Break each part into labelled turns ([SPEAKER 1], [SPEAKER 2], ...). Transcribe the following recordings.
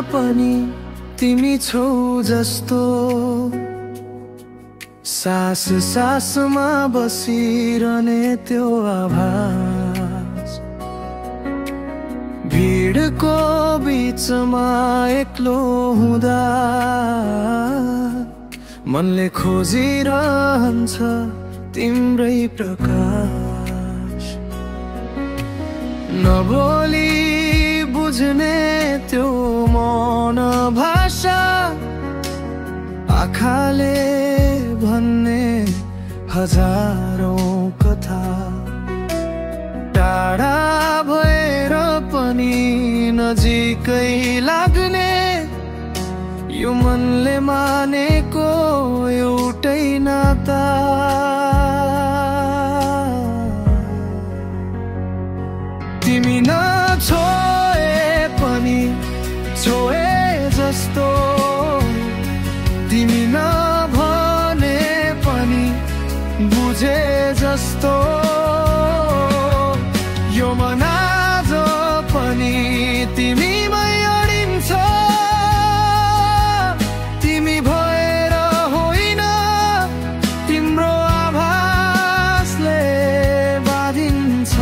[SPEAKER 1] पनि तिमी छौ जस्तो, सास सासमा बसिरहने त्यो आभास, भिडको बीचमा एक्लो हुँदा मनले खोजिरहन्छ तिम्रै प्रकाश। नबोली बुझ्ने त्यो मौन भाषा, आँखाले भन्ने हजारौं कथा, टाढा भएर पनि नजिकै लाग्ने यो मनले मानेको एउटै नाता। तिमी नछोए पनि छोए जस्तो, तिमी नभने पनि बुझे जस्तो, यो मन आज पनि तिमीमै अडिन्छ। तिमी भएर होइन तिम्रो आभासले बाँधिन्छ।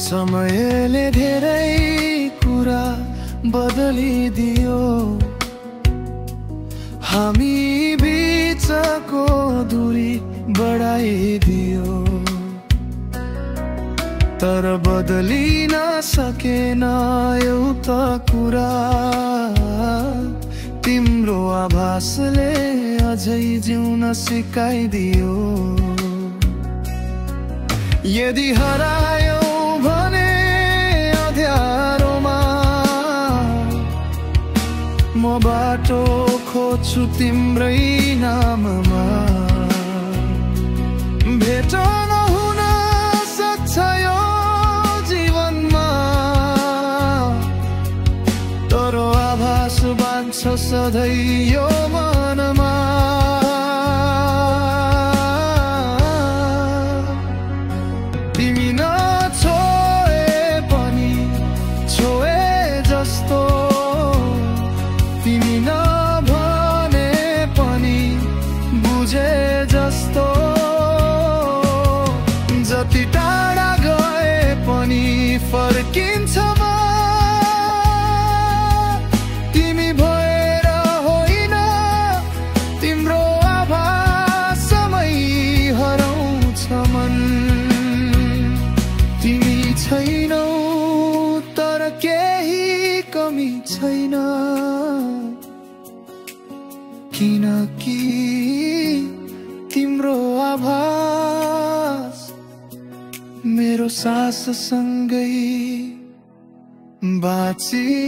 [SPEAKER 1] समयले धेरै कुरा बदलिदियो, हामी बीचको दूरी बढाइदियो, तर बदलिन सकेन एउटा कुरा, तिम्रो आभासले अझै जिउन सिकाइदियो। यदि हरायो भने अँध्यारोमा म बाटो खोज्छु तिम्रै नाममा। भेट नहुन सक्छ यो जीवनमा, तर आभास बाँध्छ सधैँ यो मनमा। तिमी नछोए पनि छोए जस्तो, तिमी नभने पनि बुझे जस्तो, जति टाढा गए पनि फर्किन्छ म। तिमी भएर होइन तिम्रो आभासमै हराउँछ मन। तिमी छैनौ तर केही कमी छैन, किनकि तिम्रो आभास मेरो साससँगै बाँचिरहेछ।